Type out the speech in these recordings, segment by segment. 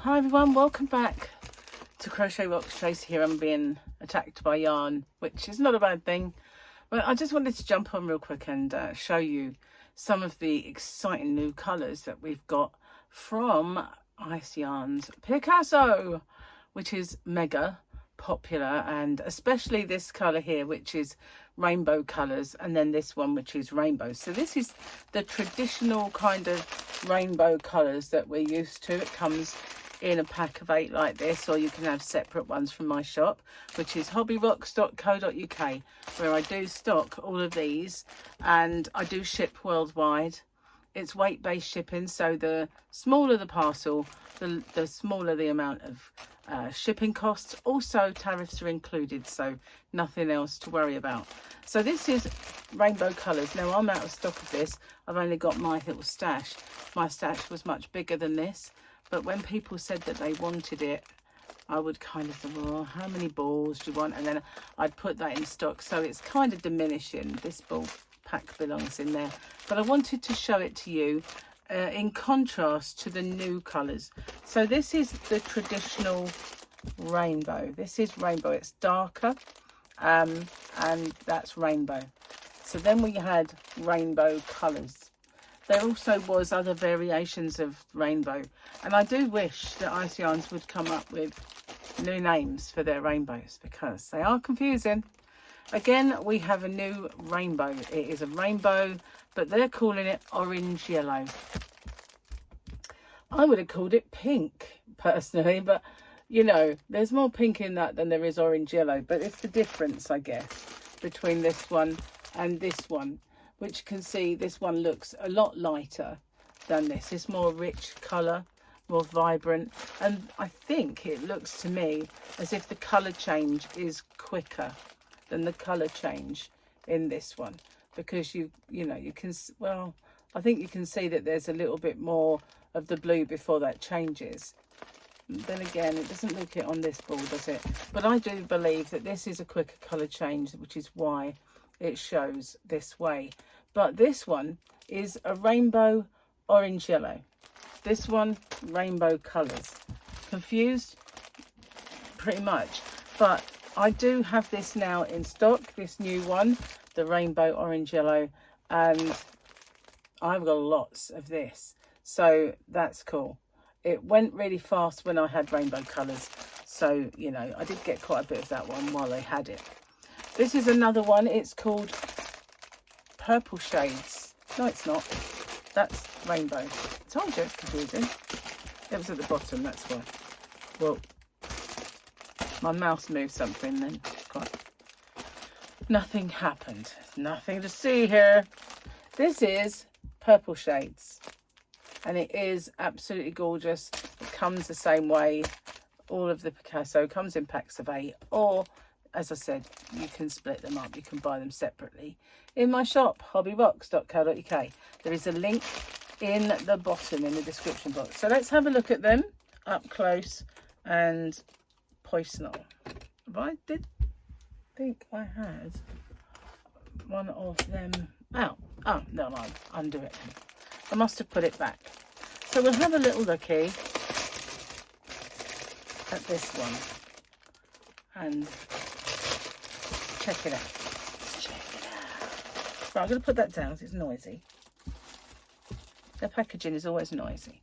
Hi everyone, welcome back to Crochet Rocks. Tracy here. I'm being attacked by yarn, which is not a bad thing, but I just wanted to jump on real quick and show you some of the exciting new colours that we've got from Ice Yarns Picasso, which is mega popular, and especially this colour here, which is rainbow colours, and then this one, which is rainbow. So this is the traditional kind of rainbow colours that we're used to. It comes in a pack of 8 like this, or you can have separate ones from my shop, which is hobbyrocks.co.uk, where I do stock all of these and I do ship worldwide. It's weight-based shipping, so the smaller the parcel, the smaller the amount of shipping costs. Also tariffs are included, so nothing else to worry about. So this is rainbow colours. Now I'm out of stock of this. I've only got my little stash. My stash was much bigger than this, but when people said that they wanted it, I would kind of say, well, how many balls do you want? And then I'd put that in stock, so it's kind of diminishing. This ball pack belongs in there, but I wanted to show it to you in contrast to the new colours. So this is the traditional rainbow. This is rainbow. It's darker, and that's rainbow. So then we had rainbow colours. There also was other variations of rainbow, and I do wish that Ice Yarns would come up with new names for their rainbows, because they are confusing. Again, we have a new rainbow. It is a rainbow, but they're calling it orange yellow. I would have called it pink personally, but you know, there's more pink in that than there is orange yellow. But it's the difference, I guess, between this one and this one, which you can see this one looks a lot lighter than this. It's more rich colour, more vibrant, and I think it looks to me as if the colour change is quicker than the colour change in this one, because you know, you can, well, I think you can see that there's a little bit more of the blue before that changes. Then again, it doesn't look it on this ball, does it? But I do believe that this is a quicker colour change, which is why it shows this way. But this one is a rainbow orange yellow. This one, rainbow colours. Confused? Pretty much. But I do have this now in stock, this new one, the rainbow orange yellow, and I've got lots of this. So that's cool. It went really fast when I had rainbow colours. So, you know, I did get quite a bit of that one while I had it. This is another one. It's called Purple Shades. No, it's not. That's rainbow. I told you it's confusing. It was at the bottom, that's why. Well, my mouse moved something then. God. Nothing happened. There's nothing to see here. This is Purple Shades, and it is absolutely gorgeous. It comes the same way. All of the Picasso comes in packs of 8, or as I said, you can split them up. You can buy them separately in my shop, hobbyrocks.co.uk. There is a link in the bottom in the description box. So let's have a look at them up close and personal. I did think I had one of them out. Oh, no, I'll undo it. I must have put it back. So we'll have a little looky at this one and check it out. Let's check it out. Right, I'm going to put that down because it's noisy. The packaging is always noisy.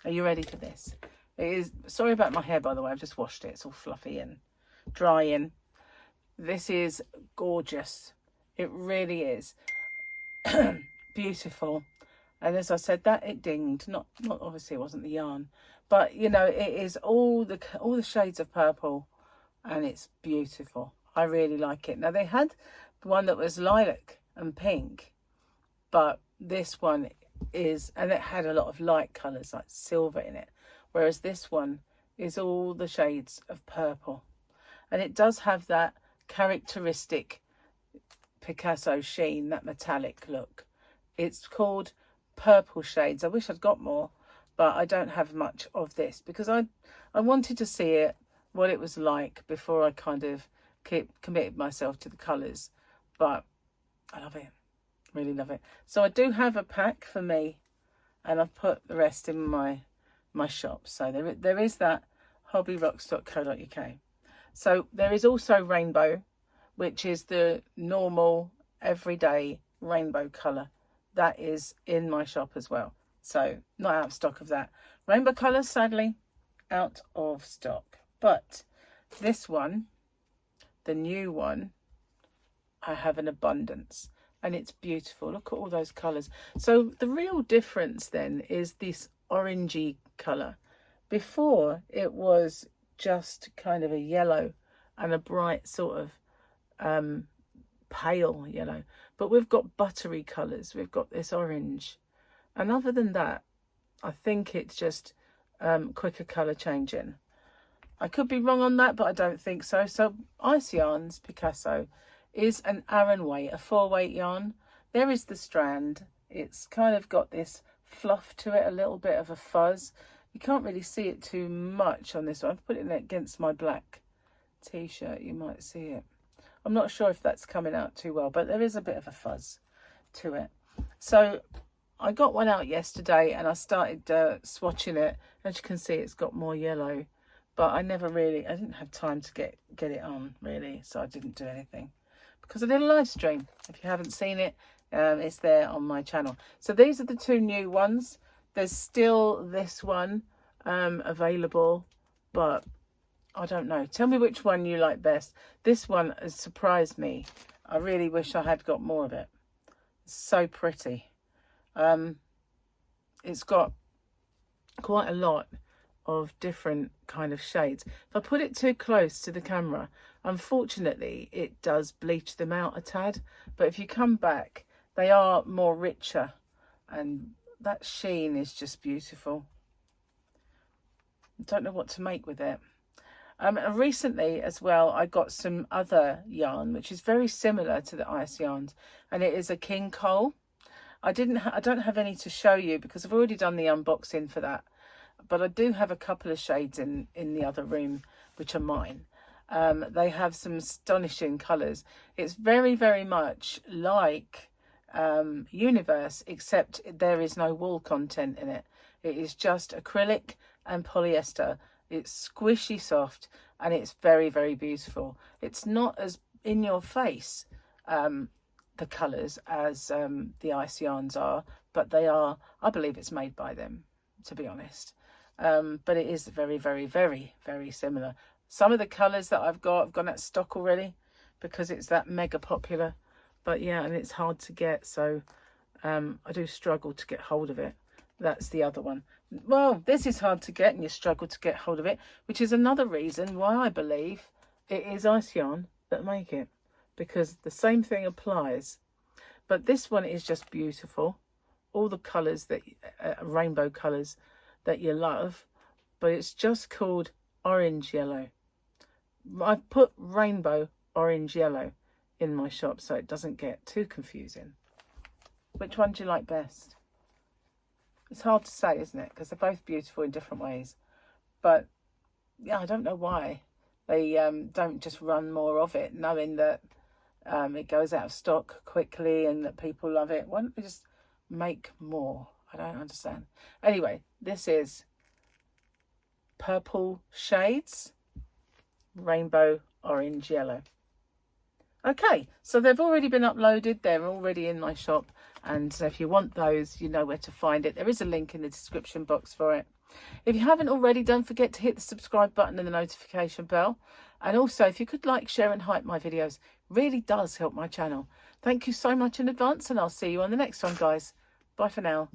Are you ready for this? It is. Sorry about my hair, by the way. I've just washed it. It's all fluffy and drying. This is gorgeous. It really is. Beautiful. And as I said, that it dinged. Not obviously it wasn't the yarn, but you know, it is all the shades of purple, and it's beautiful. I really like it. Now they had the one that was lilac and pink, but this one is, and it had a lot of light colours like silver in it, whereas this one is all the shades of purple, and it does have that characteristic Picasso sheen, that metallic look. It's called Purple Shades. I wish I'd got more, but I don't have much of this because I wanted to see it, what it was like before I kind of committed myself to the colours. But I love it, really love it. So I do have a pack for me, and I've put the rest in my my shop. So there is that, hobbyrocks.co.uk. So there is also rainbow, which is the normal everyday rainbow colour. That is in my shop as well. So not out of stock of that. Rainbow colours, sadly, out of stock. But this one, the new one, I have an abundance. And it's beautiful. Look at all those colours. So the real difference then is this orangey colour. Before it was just kind of a yellow and a bright sort of pale yellow. But we've got buttery colours. We've got this orange. And other than that, I think it's just quicker colour changing. I could be wrong on that, but I don't think so. So Ice Yarns Picasso is an Aran weight, a 4-weight yarn. There is the strand. It's kind of got this fluff to it, a little bit of a fuzz. You can't really see it too much on this one. I've put it against my black t-shirt. You might see it. I'm not sure if that's coming out too well, but there is a bit of a fuzz to it. So I got one out yesterday and I started swatching it. As you can see, it's got more yellow, but I didn't have time to get it on really, so I didn't do anything because I did a live stream. If you haven't seen it, it's there on my channel. So these are the two new ones. There's still this one available, but I don't know. Tell me which one you like best. This one has surprised me. I really wish I had got more of it. It's so pretty. It's got quite a lot of different kind of shades. If I put it too close to the camera, unfortunately it does bleach them out a tad, but if you come back they are more richer and that sheen is just beautiful. I don't know what to make with it. And recently as well I got some other yarn which is very similar to the Ice Yarns, and it is a king coal. I don't have any to show you because I've already done the unboxing for that, but I do have a couple of shades in the other room which are mine. They have some astonishing colours. It's very, very much like Universe, except there is no wool content in it. It is just acrylic and polyester. It's squishy soft and it's very, very beautiful. It's not as in your face, the colours, as the Ice Yarns are, but they are, I believe it's made by them, to be honest. But it is very, very, very, very similar. Some of the colours that I've gone out of stock already because it's that mega popular. But yeah, and it's hard to get, so I do struggle to get hold of it. That's the other one. Well, this is hard to get and you struggle to get hold of it, which is another reason why I believe it is Ice Yarn that make it, because the same thing applies. But this one is just beautiful. All the colours, that rainbow colours that you love, but it's just called orange yellow. I've put rainbow orange yellow in my shop so it doesn't get too confusing. Which one do you like best? It's hard to say, isn't it? Because they're both beautiful in different ways. But yeah, I don't know why they don't just run more of it, knowing that it goes out of stock quickly and that people love it. Why don't we just make more? I don't understand. Anyway, this is purple shades, rainbow orange yellow. Okay, so they've already been uploaded. They're already in my shop. And so if you want those, you know where to find it. There is a link in the description box for it. If you haven't already, don't forget to hit the subscribe button and the notification bell. And also, if you could like, share and hype my videos, really does help my channel. Thank you so much in advance, and I'll see you on the next one, guys. Bye for now.